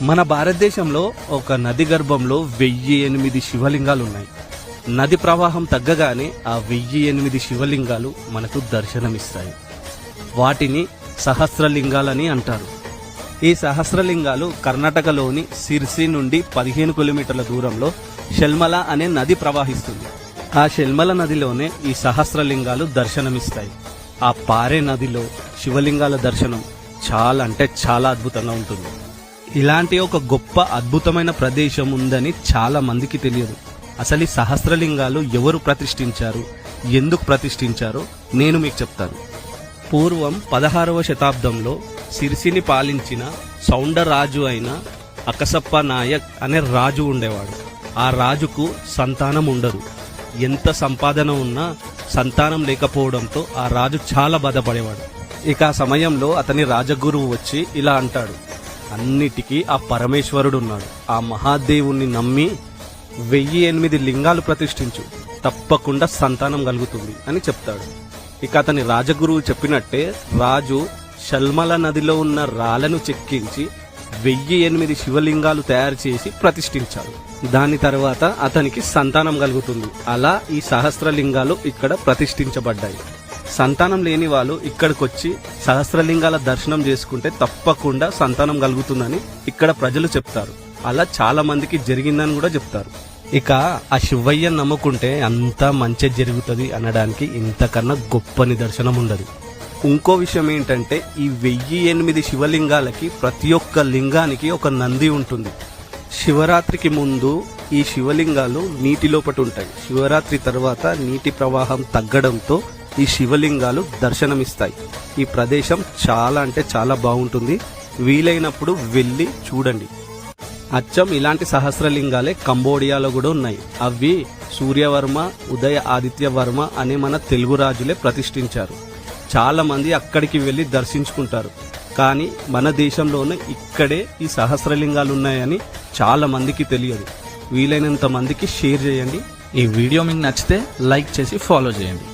మన భారతదేశంలో ఒక నది గర్భంలో 1008 శివలింగాలు ఉన్నాయి. నది ప్రవాహం తగ్గగానే ఆ 1008 శివలింగాలు మనకు దర్శనమిస్తాయి. వాటిని సహస్రలింగాలని అంటారు. ఈ సహస్రలింగాలు కర్ణాటకలోని సిర్సి నుండి 15 కిలోమీటర్ల దూరంలో షెల్మల అనే నది ప్రవహిస్తుంది. ఆ షెల్మల నదిలోనే ఈ సహస్రలింగాలు దర్శనమిస్తాయి. ఆ పారే నదిలో శివలింగాల దర్శనం చాలా అంటే చాలా అద్భుతంగా ఉంటుంది. ఇలాంటి ఒక గొప్ప అద్భుతమైన ప్రదేశం ఉందని చాలా మందికి తెలియదు. అసలు ఈ సహస్రలింగాలు ఎవరు ప్రతిష్ఠించారు, ఎందుకు ప్రతిష్ఠించారో నేను మీకు చెప్తాను. పూర్వం 16వ శతాబ్దంలో సిరిసిని పాలించిన సౌండరాజు అయిన అకసప్ప నాయక్ అనే రాజు ఉండేవాడు. ఆ రాజుకు సంతానం ఉండదు. ఎంత సంపాదన ఉన్నా సంతానం లేకపోవడంతో ఆ రాజు చాలా బాధపడేవాడు. ఇక ఆ సమయంలో అతని రాజగురువు వచ్చి ఇలా అంటాడు, అన్నిటికీ ఆ పరమేశ్వరుడు ఉన్నాడు. ఆ మహాదేవుణ్ణి నమ్మి 1008 లింగాలు ప్రతిష్ఠించు, తప్పకుండా సంతానం కలుగుతుంది అని చెప్తాడు. ఇక అతని రాజగురువు చెప్పినట్టే రాజు షల్మల నదిలో ఉన్న రాళ్లను చెక్కించి 1008 శివలింగాలు తయారు చేసి ప్రతిష్ఠించాడు. దాని తర్వాత అతనికి సంతానం కలుగుతుంది. అలా ఈ సహస్రలింగాలు ఇక్కడ ప్రతిష్ఠించబడ్డాయి. సంతానం లేని వాళ్ళు ఇక్కడికొచ్చి సహస్రలింగాల దర్శనం చేసుకుంటే తప్పకుండా సంతానం కలుగుతుందని ఇక్కడ ప్రజలు చెప్తారు. అలా చాలా మందికి జరిగిందని కూడా చెప్తారు. ఇక ఆ శివయ్య నమ్ముకుంటే అంతా మంచి జరుగుతుంది అనడానికి ఇంతకన్నా గొప్ప నిదర్శనం ఉండదు. ఇంకో విషయం ఏంటంటే ఈ 1008 శివలింగాలకి ప్రతి ఒక్క లింగానికి ఒక నంది ఉంటుంది. శివరాత్రికి ముందు ఈ శివలింగాలు నీటి లోపట ఉంటాయి. శివరాత్రి తర్వాత నీటి ప్రవాహం తగ్గడంతో ఈ శివలింగాలు దర్శనమిస్తాయి. ఈ ప్రదేశం చాలా అంటే చాలా బాగుంటుంది. వీలైనప్పుడు వెళ్ళి చూడండి. అచ్చం ఇలాంటి సహస్రలింగాలే కంబోడియాలో కూడా ఉన్నాయి. అవి సూర్యవర్మ, ఉదయ ఆదిత్య వర్మ అనే మన తెలుగు రాజులే ప్రతిష్ఠించారు. చాలా మంది అక్కడికి వెళ్ళి దర్శించుకుంటారు. కానీ మన దేశంలోనే ఇక్కడే ఈ సహస్రలింగాలు ఉన్నాయని చాలా మందికి తెలియదు. వీలైనంత మందికి షేర్ చేయండి. ఈ వీడియో మీకు నచ్చితే లైక్ చేసి ఫాలో చేయండి.